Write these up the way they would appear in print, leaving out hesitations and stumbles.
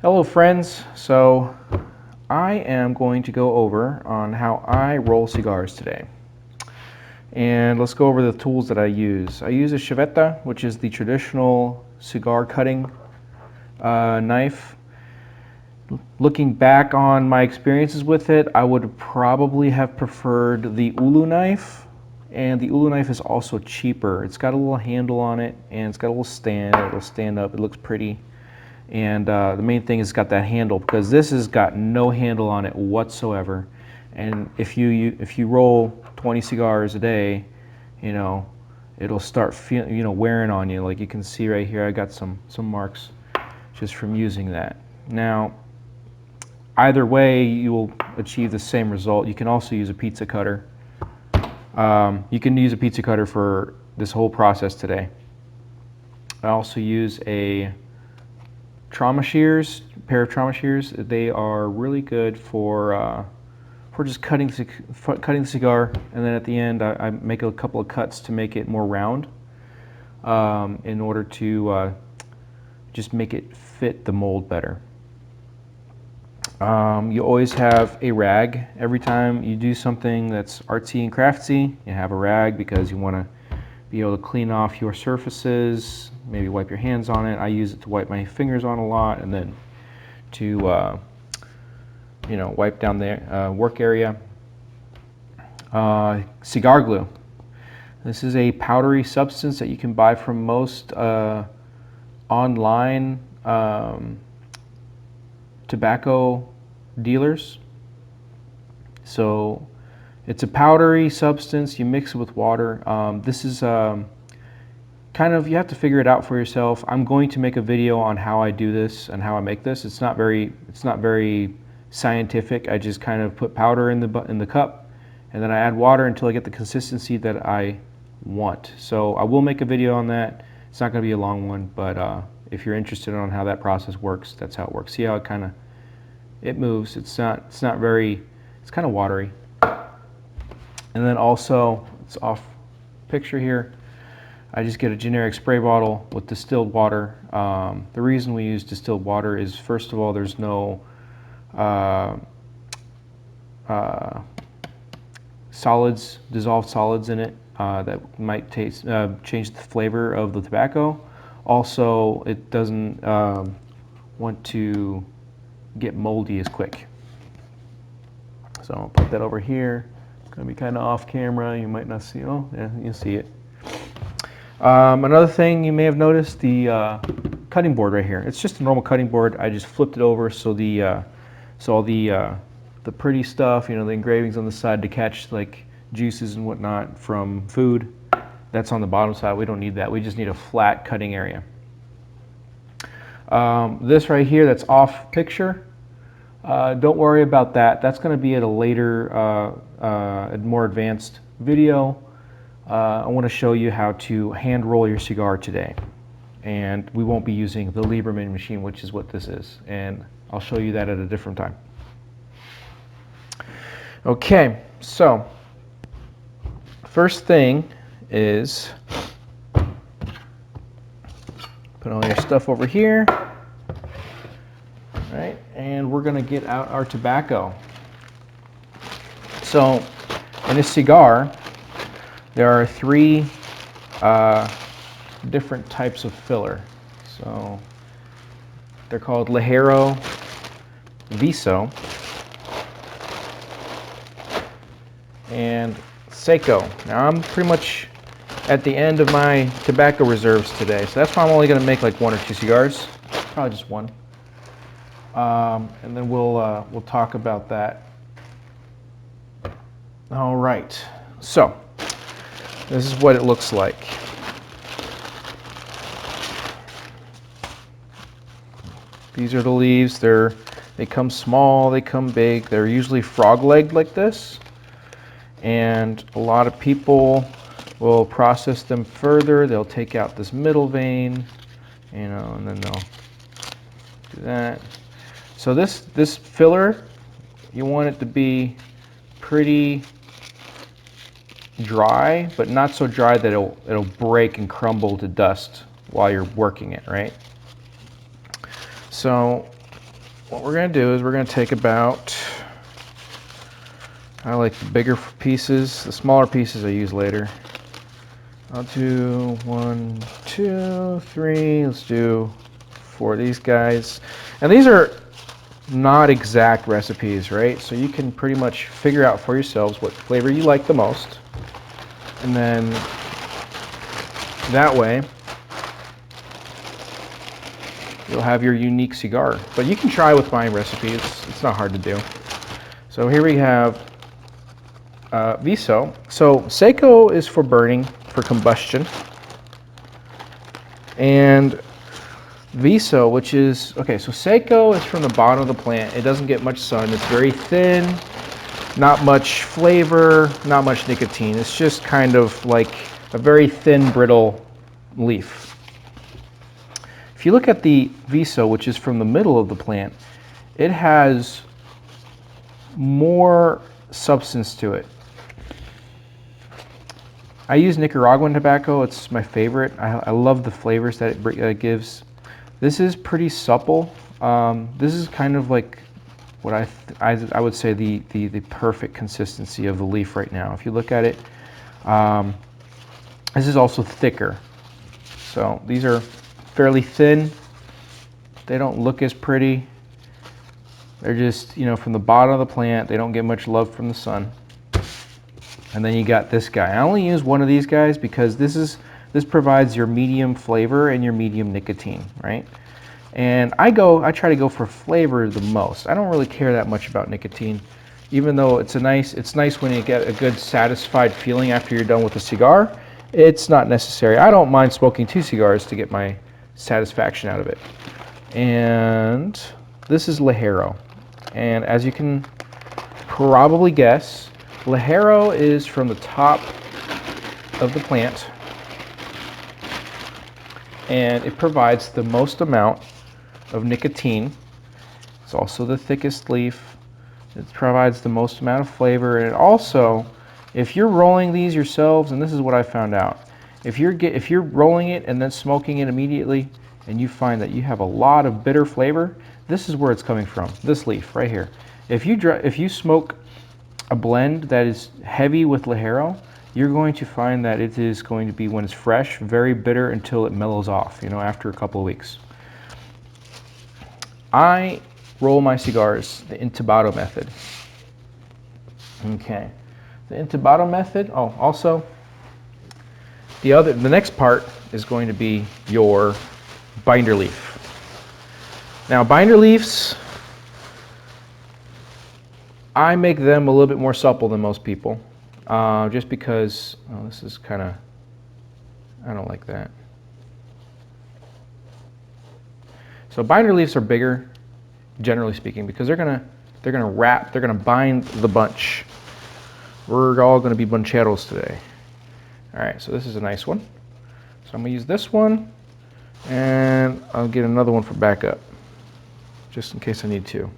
Hello friends, so I am going to go over on how I roll cigars today. And let's go over the tools that I use. I use a chaveta, which is the traditional cigar cutting knife. Looking back on my experiences with it, I would probably have preferred the Ulu knife. And the Ulu knife is also cheaper. It's got a little handle on it and it's got a little stand. It'll stand up, it looks pretty. And the main thing is it's got that handle, because this has got no handle on it whatsoever. And if you roll 20 cigars a day, it'll start wearing on you. Like you can see right here, I got some marks just from using that. Now, either way, you will achieve the same result. You can also use a pizza cutter. You can use a pizza cutter for this whole process today. I also use a trauma shears, pair of trauma shears. They are really good for just cutting the cigar, and then at the end I make a couple of cuts to make it more round, in order to just make it fit the mold better. You always have a rag. Every time you do something that's artsy and craftsy, you have a rag, because you want to be able to clean off your surfaces, maybe wipe your hands on it. I use it to wipe my fingers on a lot, and then to wipe down the work area. Cigar glue. This is a powdery substance that you can buy from most online tobacco dealers. So it's a powdery substance. You mix it with water. This is kind of, you have to figure it out for yourself. I'm going to make a video on how I do this and how I make this. It's not very scientific. I just kind of put powder in the cup, and then I add water until I get the consistency that I want. So I will make a video on that. It's not going to be a long one, but if you're interested on how that process works, that's how it works. See how it moves. It's kind of watery. And then also, it's off picture here, I just get a generic spray bottle with distilled water. The reason we use distilled water is, first of all, there's no dissolved solids in it that might change the flavor of the tobacco. Also, it doesn't want to get moldy as quick. So I'll put that over here. It's going to be kind of off camera. You might not see. Oh, yeah, you see it. Another thing you may have noticed, the cutting board right here. It's just a normal cutting board. I just flipped it over so all the pretty stuff, the engravings on the side to catch like juices and whatnot from food, that's on the bottom side. We don't need that. We just need a flat cutting area. This right here, that's off picture. Don't worry about that. That's going to be at a later, more advanced video. I want to show you how to hand roll your cigar today, and we won't be using the Lieberman machine, which is what this is, and I'll show you that at a different time. Okay, so first thing is put all your stuff over here. All right, and we're going to get out our tobacco. So in a cigar, there are three different types of filler. So they're called Ligero, Viso, and Seco. Now I'm pretty much at the end of my tobacco reserves today, so that's why I'm only going to make like 1 or 2 cigars, probably just one. And then we'll talk about that. All right, so this is what it looks like. These are the leaves. They come small, they come big. They're usually frog-legged like this. And a lot of people will process them further. They'll take out this middle vein, and then they'll do that. So this filler, you want it to be pretty dry, but not so dry that it'll break and crumble to dust while you're working it, right? So what we're going to do is we're going to take about, I like the bigger pieces. The smaller pieces I use later. I'll do 1, 2, 3. Let's do 4 of these guys. And these are not exact recipes, right? So you can pretty much figure out for yourselves what flavor you like the most. And then that way you'll have your unique cigar. But you can try with my recipes. It's not hard to do. So here we have Viso. So Seco is for burning, for combustion. And Viso, which is, okay, so Seco is from the bottom of the plant. It doesn't get much sun. It's very thin, not much flavor, not much nicotine. It's just kind of like a very thin, brittle leaf. If you look at the Viso, which is from the middle of the plant, it has more substance to it. I use Nicaraguan tobacco. It's my favorite. I love the flavors that it gives. This is pretty supple. This is kind of like what I would say the perfect consistency of the leaf right now. If you look at it, this is also thicker. So these are fairly thin. They don't look as pretty. They're just, you know, from the bottom of the plant. They don't get much love from the sun. And then you got this guy. I only use one of these guys because this provides your medium flavor and your medium nicotine, right? And I try to go for flavor the most. I don't really care that much about nicotine, even though it's nice when you get a good satisfied feeling after you're done with a cigar. It's not necessary. I don't mind smoking 2 cigars to get my satisfaction out of it. And this is Ligero. And as you can probably guess, Ligero is from the top of the plant, and it provides the most amount of nicotine. It's also the thickest leaf. It provides the most amount of flavor, and also, if you're rolling these yourselves, and this is what I found out, if you're rolling it and then smoking it immediately, and you find that you have a lot of bitter flavor, this is where it's coming from. This leaf right here. If you smoke a blend that is heavy with Ligero, you're going to find that it is going to be, when it's fresh, very bitter until it mellows off, you know, after a couple of weeks. I roll my cigars the intubado method. Okay. The intubado method, oh, also, the next part is going to be your binder leaf. Now, binder leaves, I make them a little bit more supple than most people, just because, oh, this is kind of, I don't like that. So binder leaves are bigger, generally speaking, because they're gonna bind the bunch. We're all gonna be buncheros today. All right, so this is a nice one. So I'm gonna use this one, and I'll get another one for backup, just in case I need to.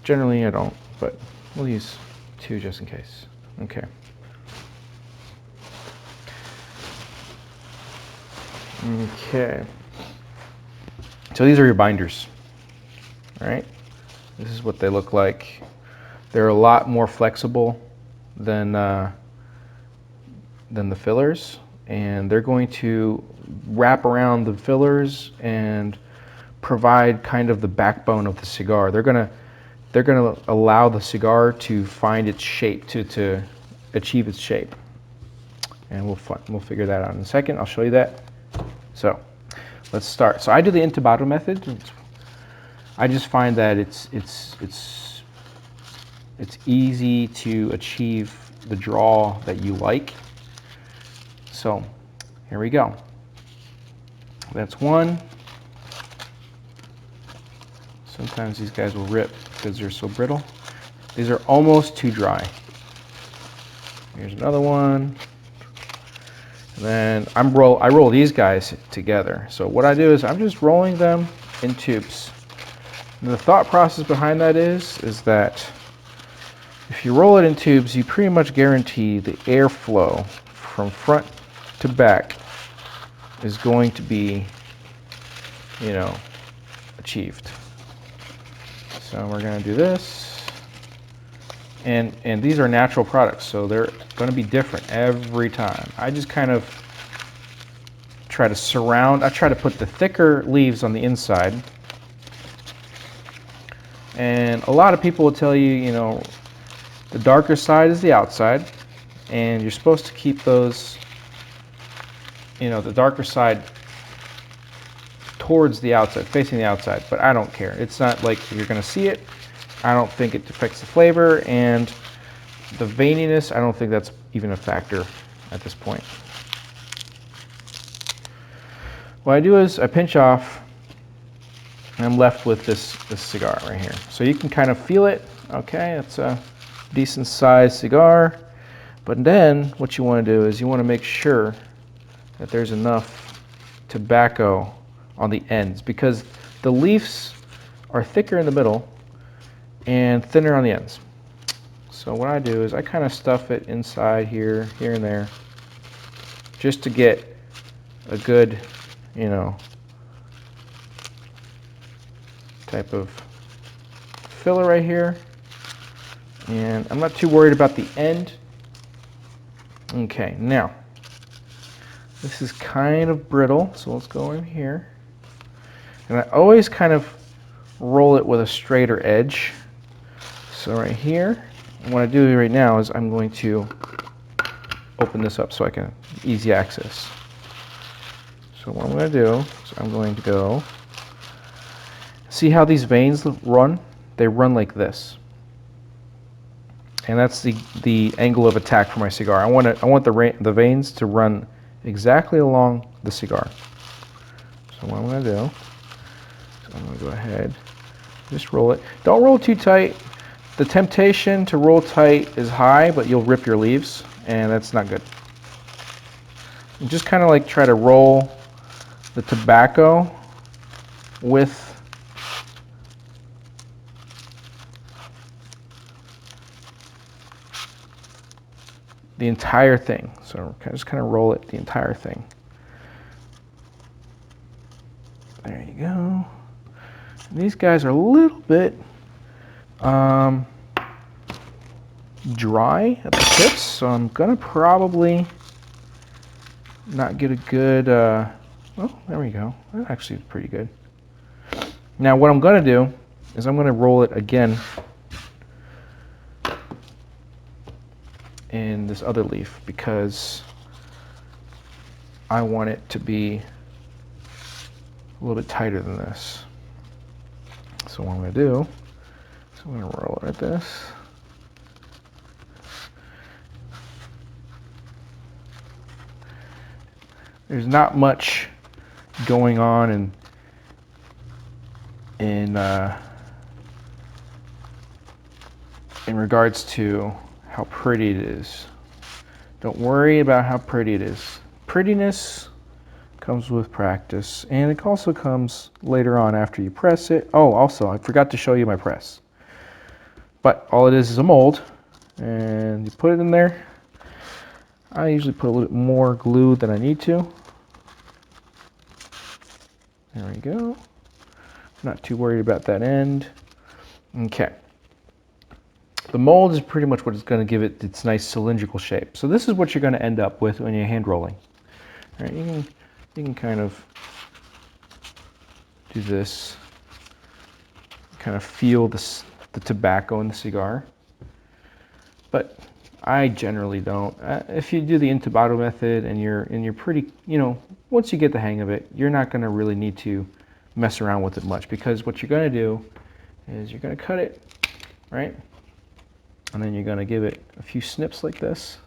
Generally I don't, but we'll use 2 just in case. Okay. Okay. So these are your binders. All right. This is what they look like. They're a lot more flexible than the fillers, and they're going to wrap around the fillers and provide kind of the backbone of the cigar. They're going to allow the cigar to find its shape, to achieve its shape. And we'll figure that out in a second. I'll show you that. So let's start. So I do the intubado method. I just find that it's easy to achieve the draw that you like. So here we go. That's one. Sometimes these guys will rip because they're so brittle. These are almost too dry. Here's another one. And then I roll these guys together. So what I do is I'm just rolling them in tubes. And the thought process behind that is that if you roll it in tubes, you pretty much guarantee the airflow from front to back is going to be, you know, achieved. So we're going to do this. And these are natural products, so they're going to be different every time. I just kind of try to surround, I try to put the thicker leaves on the inside. And a lot of people will tell you, you know, the darker side is the outside, and you're supposed to keep those, you know, the darker side towards the outside, facing the outside, but I don't care. It's not like you're going to see it. I don't think it affects the flavor, and the veininess, I don't think that's even a factor at this point. What I do is I pinch off, and I'm left with this cigar right here. So you can kind of feel it. Okay, it's a decent sized cigar. But then what you want to do is you want to make sure that there's enough tobacco on the ends, because the leaves are thicker in the middle and thinner on the ends. So what I do is I kind of stuff it inside here and there, just to get a good, you know, type of filler right here. And I'm not too worried about the end. Okay, now this is kind of brittle, so let's go in here. And I always kind of roll it with a straighter edge. So right here, and what I do right now is I'm going to open this up so I can easy access. So what I'm going to do is I'm going to go, see how these veins run? They run like this. And that's the angle of attack for my cigar. I want the veins to run exactly along the cigar. So what I'm going to do is I'm going to go ahead, just roll it. Don't roll too tight. The temptation to roll tight is high, but you'll rip your leaves, and that's not good. And just kind of like try to roll the tobacco with the entire thing. So just kind of roll it the entire thing. There you go. And these guys are a little bit dry at the tips, so I'm gonna probably not get a good, oh, there we go. That actually is pretty good. Now what I'm gonna do is I'm gonna roll it again in this other leaf, because I want it to be a little bit tighter than this. So what I'm going to do is I'm going to roll it like this. There's not much going on in regards to how pretty it is. Don't worry about how pretty it is. Prettiness comes with practice, and it also comes later on after you press it. Oh, also, I forgot to show you my press. But all it is a mold, and you put it in there. I usually put a little bit more glue than I need to. There we go. Not too worried about that end. Okay. The mold is pretty much what is going to give it its nice cylindrical shape. So this is what you're going to end up with when you're hand rolling. All right, you can kind of do this, kind of feel the tobacco in the cigar. But I generally don't. If you do the intubado method and you're pretty, you know, once you get the hang of it, you're not going to really need to mess around with it much, because what you're going to do is you're going to cut it, right? And then you're going to give it a few snips like this.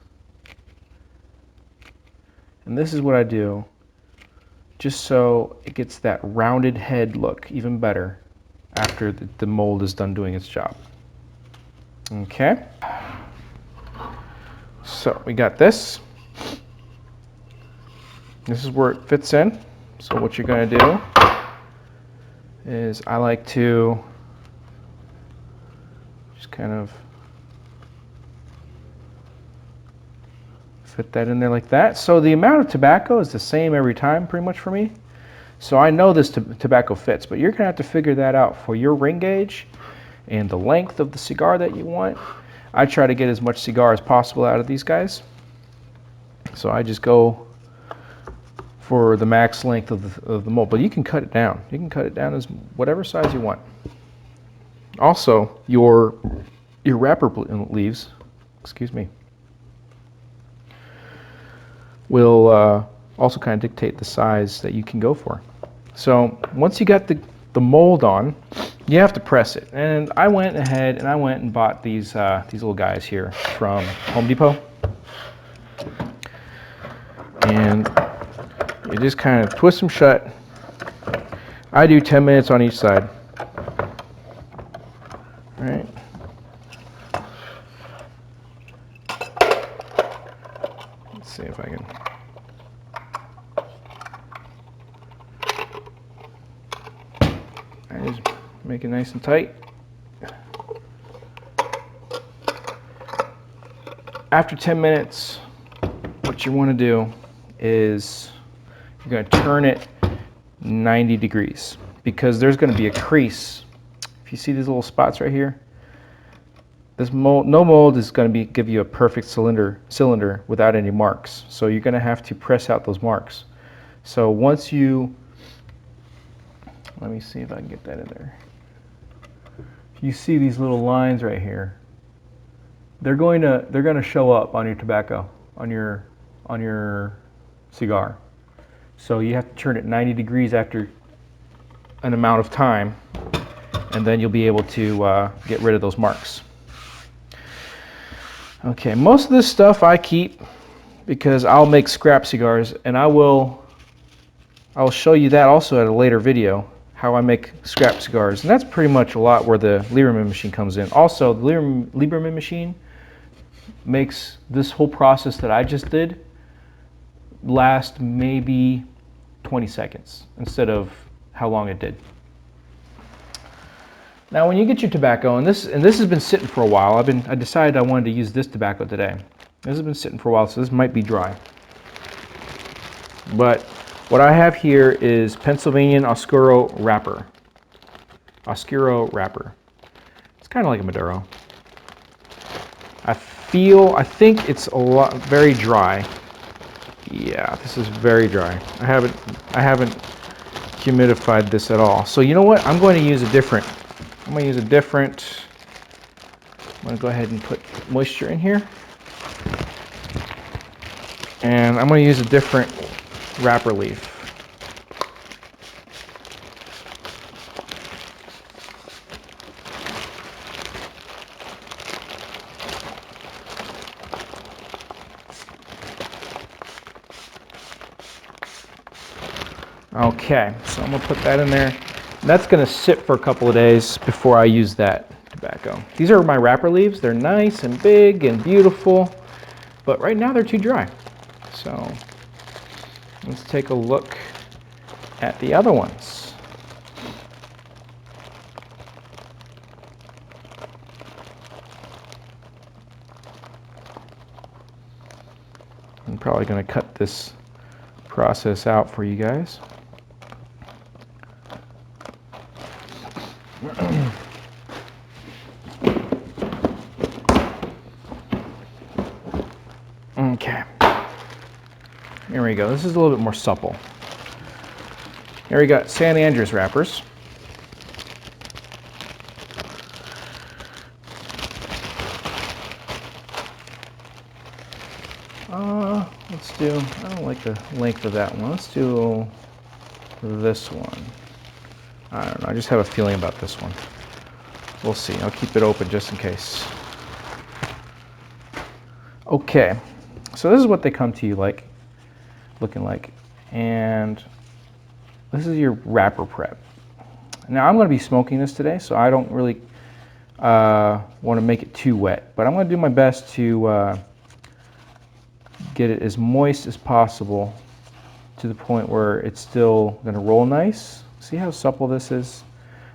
And this is what I do, just so it gets that rounded head look even better after the mold is done doing its job. Okay. So we got this. This is where it fits in. So what you're going to do is I like to just kind of fit that in there like that. So the amount of tobacco is the same every time, pretty much for me. So I know this tobacco fits, but you're gonna have to figure that out for your ring gauge and the length of the cigar that you want. I try to get as much cigar as possible out of these guys. So I just go for the max length of the mold, but you can cut it down. You can cut it down as whatever size you want. Also, your wrapper leaves, excuse me, will also kind of dictate the size that you can go for. So once you got the mold on, you have to press it. And I went ahead and I went and bought these little guys here from Home Depot. And you just kind of twist them shut. I do 10 minutes on each side. All right. Let's see if I can. I just make it nice and tight. After 10 minutes, what you want to do is you're going to turn it 90 degrees because there's going to be a crease. If you see these little spots right here, this mold, no mold is going to give you a perfect cylinder without any marks. So you're going to have to press out those marks. So once you, let me see if I can get that in there. You see these little lines right here. They're going to show up on your tobacco, on your cigar. So you have to turn it 90 degrees after an amount of time, and then you'll be able to get rid of those marks. Okay, most of this stuff I keep because I'll make scrap cigars, and I'll show you that also at a later video, how I make scrap cigars. And that's pretty much a lot where the Lieberman machine comes in. Also, the Lieberman machine makes this whole process that I just did last maybe 20 seconds instead of how long it did. Now when you get your tobacco, and this has been sitting for a while, I decided I wanted to use this tobacco today. This has been sitting for a while, so this might be dry. But what I have here is Pennsylvania Oscuro wrapper. Oscuro wrapper. It's kind of like a Maduro. I think it's very dry. Yeah, this is very dry. I haven't humidified this at all. So you know what? I'm going to use a different. I'm going to go ahead and put moisture in here. And I'm going to use a different wrapper leaf. Okay, so I'm going to put that in there. That's going to sit for a couple of days before I use that tobacco. These are my wrapper leaves. They're nice and big and beautiful, but right now they're too dry. So let's take a look at the other ones. I'm probably going to cut this process out for you guys. Okay, here we go. This is a little bit more supple. Here we got San Andreas wrappers. Let's do, I don't like the length of that one. Let's do this one. I don't know, I just have a feeling about this one. We'll see. I'll keep it open just in case. Okay, so this is what they come to you like, looking like. And this is your wrapper prep. Now I'm going to be smoking this today, so I don't really want to make it too wet. But I'm going to do my best to get it as moist as possible to the point where it's still going to roll nice. See how supple this is?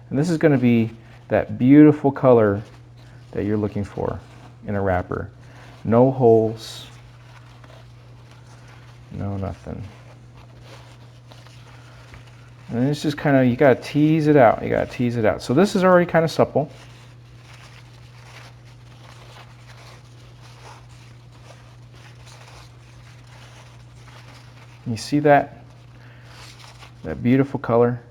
And this is going to be that beautiful color that you're looking for in a wrapper. No holes, no nothing. And it's just kind of, you gotta tease it out. You gotta tease it out. So this is already kind of supple. You see that? That beautiful color.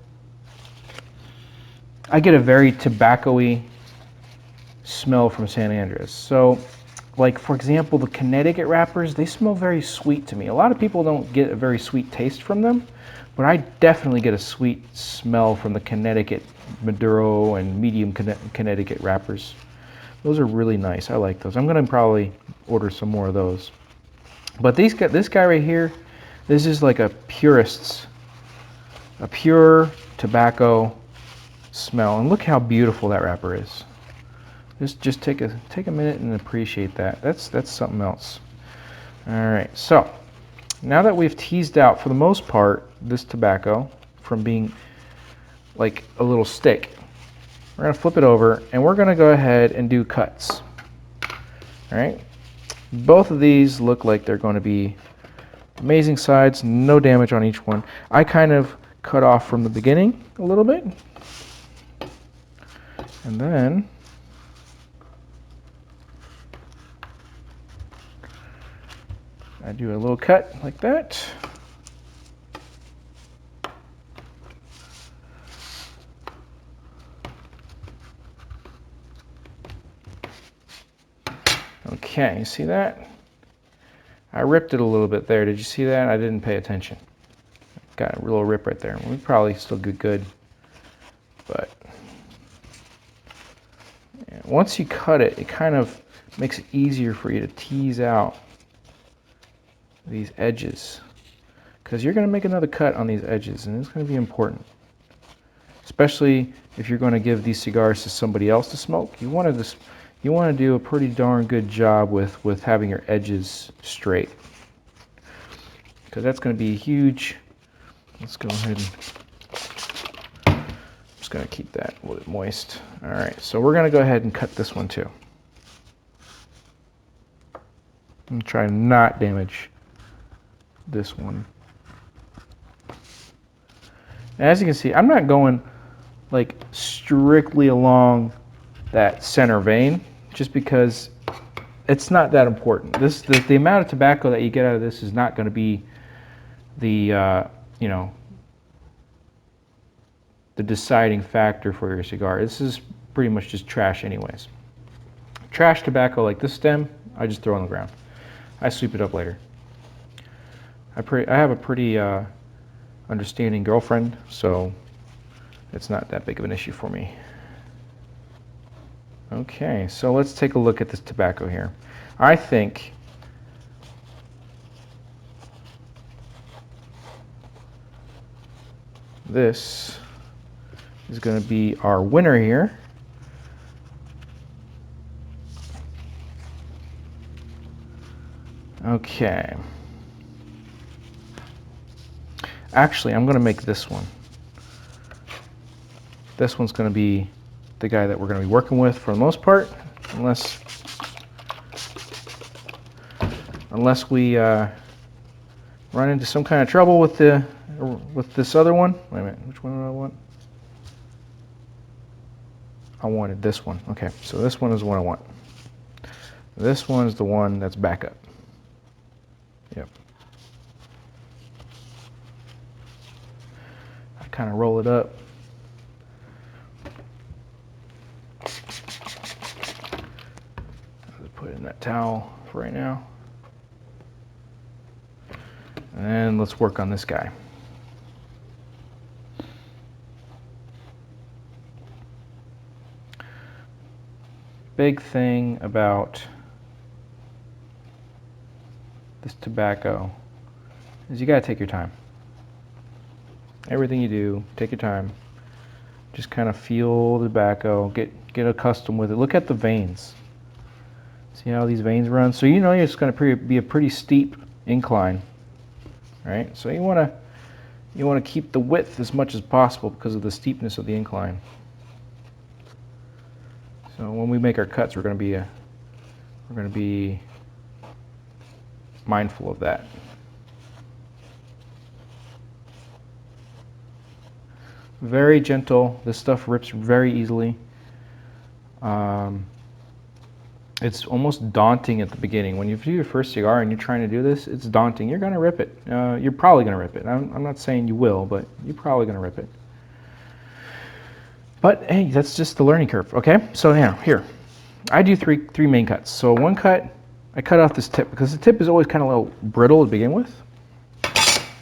I get a very tobacco-y smell from San Andres. So, like for example, the Connecticut wrappers, they smell very sweet to me. A lot of people don't get a very sweet taste from them, but I definitely get a sweet smell from the Connecticut Maduro and medium Connecticut wrappers. Those are really nice. I like those. I'm gonna probably order some more of those. But this guy right here, this is like a pure tobacco smell. And look how beautiful that wrapper is. Just take a minute and appreciate that. That's something else. All right, so now that we've teased out, for the most part, this tobacco from being like a little stick, we're gonna flip it over and we're gonna go ahead and do cuts. All right, both of these look like they're going to be amazing sides, no damage on each one. I kind of cut off from the beginning a little bit, and then I do a little cut like that. Okay, you see that? I ripped it a little bit there. Did you see that? I didn't pay attention. Got a little rip right there. We probably still get good, but yeah, once you cut it, it kind of makes it easier for you to tease out these edges, because you're going to make another cut on these edges, and it's going to be important, especially if you're going to give these cigars to somebody else to smoke. You want to do a pretty darn good job with having your edges straight, because that's going to be huge. Let's go ahead and I'm just going to keep that a little bit moist. All right, so we're going to go ahead and cut this one too. And try to not damage this one. As you can see, I'm not going like strictly along that center vein, just because it's not that important. The amount of tobacco that you get out of this is not going to be the you know, the deciding factor for your cigar. This is pretty much just trash anyways. Trash tobacco like this stem, I just throw on the ground. I sweep it up later. I have a pretty understanding girlfriend, so it's not that big of an issue for me. Okay, so let's take a look at this tobacco here. I think this is going to be our winner here. Okay. Actually, I'm going to make this one. This one's going to be the guy that we're going to be working with for the most part, unless we run into some kind of trouble with this other one. Wait a minute, which one do I want? I wanted this one. Okay, so this one is the one I want. This one is the one that's backup. Yep. I kind of roll it up. Put it in that towel for right now. And let's work on this guy. Big thing about this tobacco is you gotta take your time. Everything you do, take your time. Just kind of feel the tobacco, get accustomed with it. Look at the veins. See how these veins run? So you know it's going to be a pretty steep incline, right? So you want to keep the width as much as possible because of the steepness of the incline. So when we make our cuts, we're going to be mindful of that. Very gentle. This stuff rips very easily. It's almost daunting at the beginning. When you do your first cigar and you're trying to do this, it's daunting. You're going to rip it. You're probably going to rip it. I'm not saying you will, but you're probably going to rip it. But hey, that's just the learning curve, okay? So now, here, I do three main cuts. So one cut, I cut off this tip because the tip is always kind of a little brittle to begin with.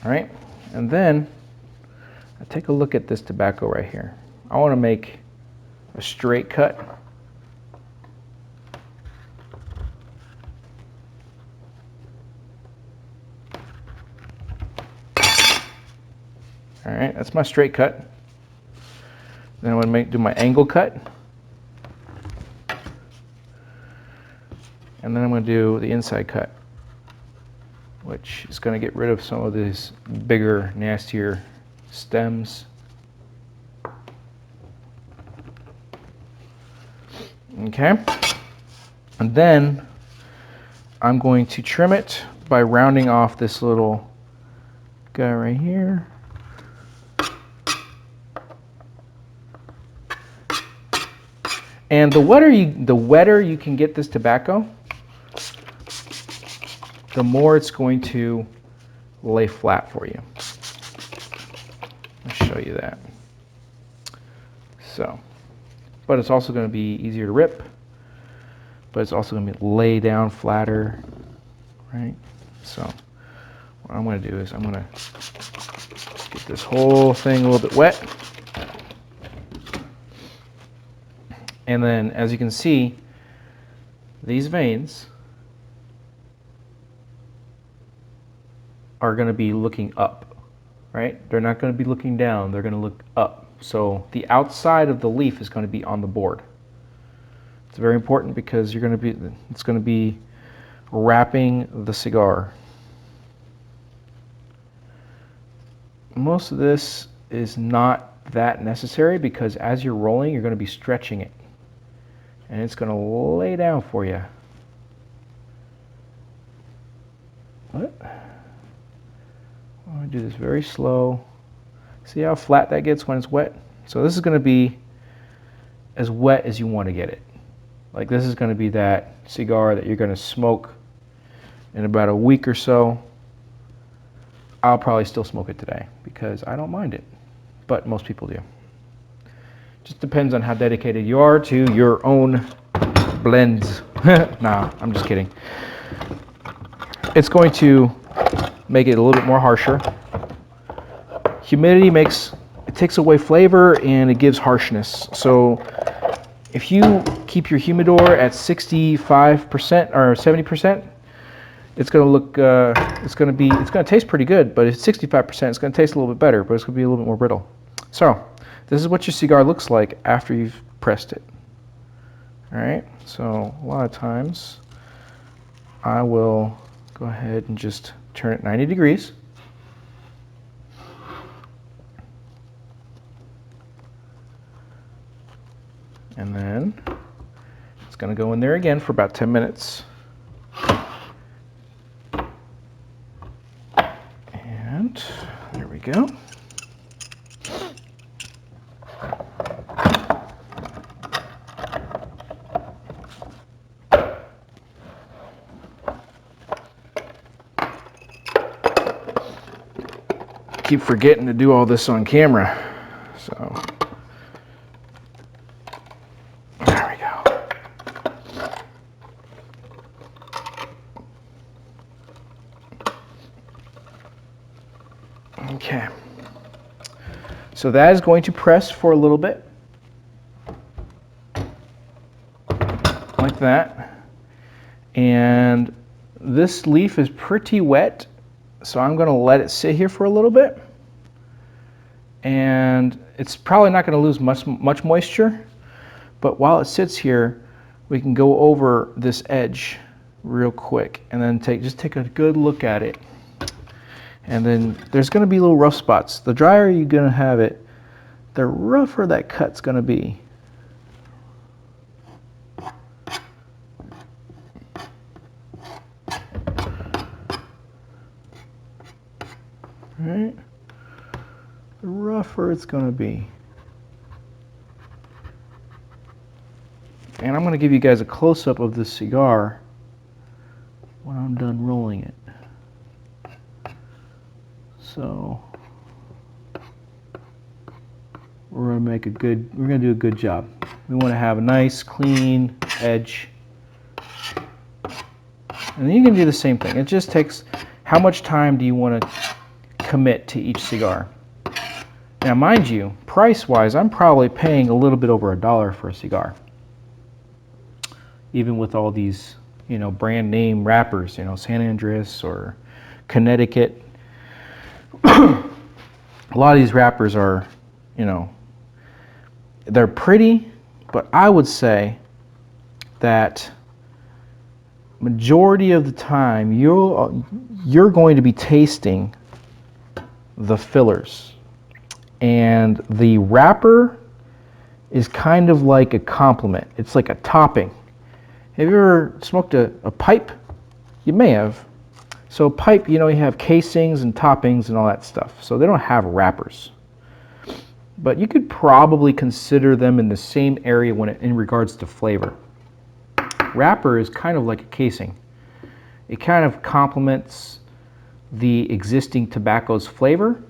All right, and then I take a look at this tobacco right here. I want to make a straight cut. All right, that's my straight cut. Then I'm going to do my angle cut. And then I'm going to do the inside cut, which is going to get rid of some of these bigger, nastier stems. Okay. And then I'm going to trim it by rounding off this little guy right here. And the wetter you can get this tobacco, the more it's going to lay flat for you. I'll show you that. So, but it's also going to be easier to rip, but it's also going to lay down flatter, right? So what I'm going to do is I'm going to get this whole thing a little bit wet. And then, as you can see, these veins are going to be looking up, right? They're not going to be looking down, they're going to look up. So the outside of the leaf is going to be on the board. It's very important because it's going to be wrapping the cigar. Most of this is not that necessary because as you're rolling, you're going to be stretching it. And it's going to lay down for you. What? I'm going to do this very slow. See how flat that gets when it's wet? So this is going to be as wet as you want to get it. Like this is going to be that cigar that you're going to smoke in about a week or so. I'll probably still smoke it today because I don't mind it, but most people do. Just depends on how dedicated you are to your own blends. Nah, I'm just kidding. It's going to make it a little bit more harsher. Humidity takes away flavor and it gives harshness. So if you keep your humidor at 65% or 70%, it's going to look, it's going to taste pretty good, but at 65%, it's going to taste a little bit better, but it's going to be a little bit more brittle. So this is what your cigar looks like after you've pressed it. All right, so a lot of times I will go ahead and just turn it 90 degrees. And then it's going to go in there again for about 10 minutes. And there we go. Keep forgetting to do all this on camera. So there we go. Okay. So that is going to press for a little bit. Like that. And this leaf is pretty wet. So I'm going to let it sit here for a little bit. And it's probably not going to lose much moisture. But while it sits here, we can go over this edge real quick and then just take a good look at it. And then there's going to be little rough spots. The drier you're going to have it, the rougher that cut's going to be. Right? The rougher it's going to be. And I'm going to give you guys a close-up of the cigar when I'm done rolling it. So we're going to do a good job. We want to have a nice clean edge. And then you can do the same thing. It just takes, how much time do you want to commit to each cigar? Now mind you, price-wise, I'm probably paying a little bit over $1 for a cigar. Even with all these, you know, brand name wrappers, you know, San Andreas or Connecticut. A lot of these wrappers are, you know, they're pretty, but I would say that majority of the time you're going to be tasting the fillers, and the wrapper is kind of like a complement. It's like a topping. Have you ever smoked a pipe? You may have. So a pipe, you know, you have casings and toppings and all that stuff. So they don't have wrappers. But you could probably consider them in the same area in regards to flavor. Wrapper is kind of like a casing. It kind of complements the existing tobacco's flavor,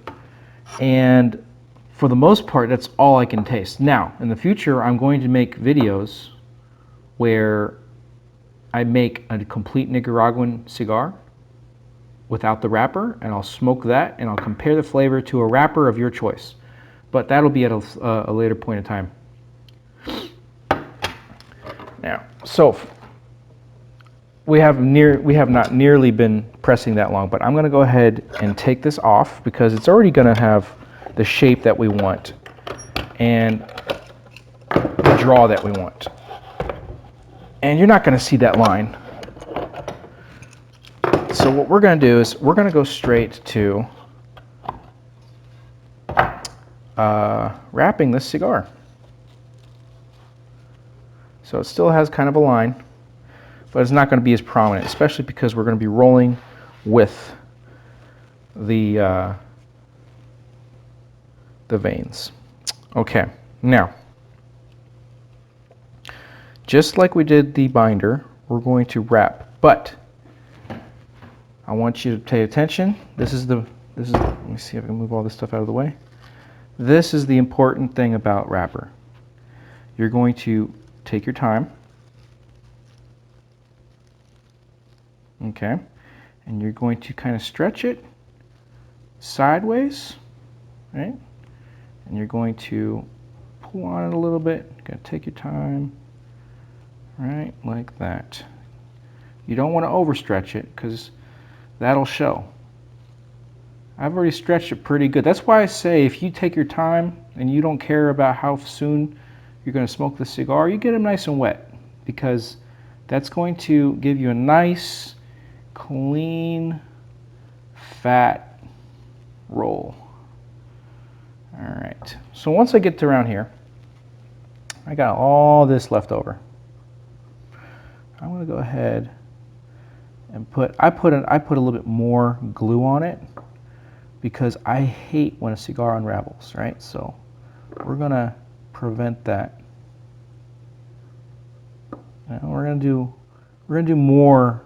and for the most part, that's all I can taste. Now, in the future, I'm going to make videos where I make a complete Nicaraguan cigar without the wrapper, and I'll smoke that, and I'll compare the flavor to a wrapper of your choice. But that'll be at a later point in time. Now, so we have not nearly been pressing that long, but I'm going to go ahead and take this off because it's already going to have the shape that we want and the draw that we want. And you're not going to see that line. So what we're going to do is we're going to go straight to wrapping this cigar. So it still has kind of a line, but it's not going to be as prominent, especially because we're going to be rolling with the veins. Okay, now, just like we did the binder, we're going to wrap, but I want you to pay attention. Let me see if I can move all this stuff out of the way. This is the important thing about wrapper. You're going to take your time, okay, and you're going to kind of stretch it sideways, right? And you're going to pull on it a little bit. You're going to take your time, right, like that. You don't want to overstretch it because that'll show. I've already stretched it pretty good. That's why I say if you take your time and you don't care about how soon you're going to smoke the cigar, you get them nice and wet, because that's going to give you a nice, clean, fat roll. All right, so once I get to around here, I got all this left over. I'm going to go ahead and I put a little bit more glue on it because I hate when a cigar unravels, right? So we're going to prevent that. And we're going to do more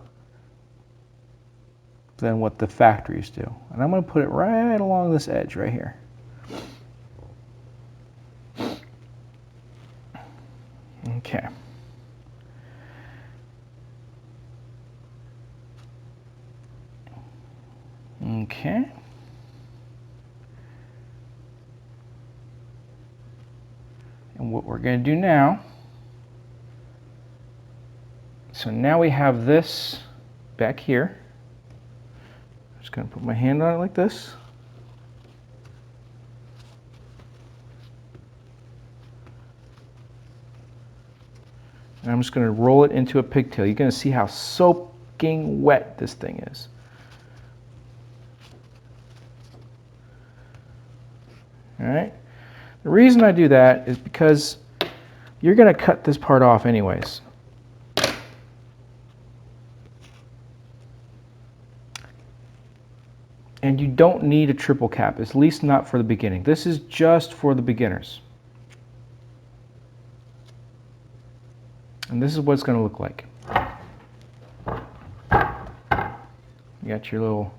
than what the factories do. And I'm going to put it right along this edge right here. Okay. Okay. And what we're going to do now, so now we have this back here. I'm just going to put my hand on it like this. And I'm just going to roll it into a pigtail. You're going to see how soaking wet this thing is. All right. The reason I do that is because you're going to cut this part off anyways. And you don't need a triple cap, at least not for the beginning. This is just for the beginners. And this is what it's going to look like. You got your little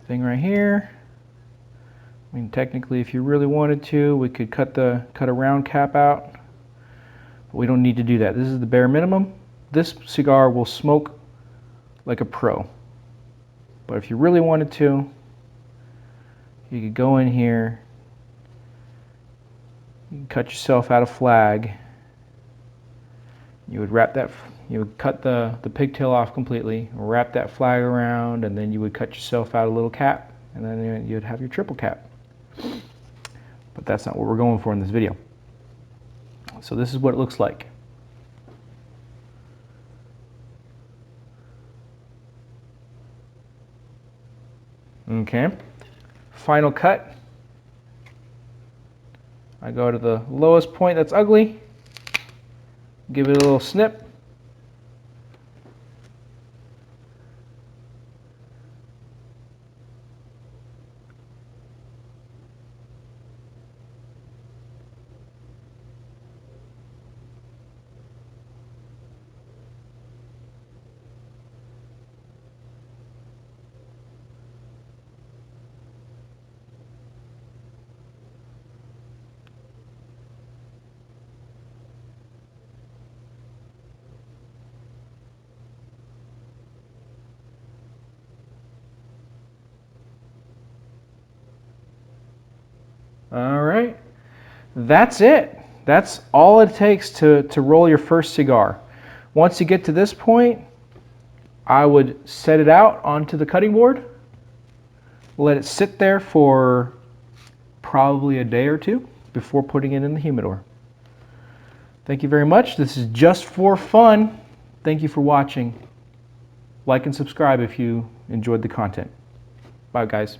thing right here. I mean, technically, if you really wanted to, we could cut a round cap out. But we don't need to do that. This is the bare minimum. This cigar will smoke like a pro. But if you really wanted to, you could go in here, you can cut yourself out a flag. You would wrap that, you would cut the pigtail off completely, wrap that flag around, and then you would cut yourself out a little cap, and then you'd have your triple cap. But that's not what we're going for in this video. So this is what it looks like. Okay, final cut. I go to the lowest point that's ugly, give it a little snip. All right, that's it. That's all it takes to roll your first cigar. Once you get to this point, I would set it out onto the cutting board, let it sit there for probably a day or two before putting it in the humidor. Thank you very much. This is just for fun. Thank you for watching. Like and subscribe if you enjoyed the content. Bye, guys.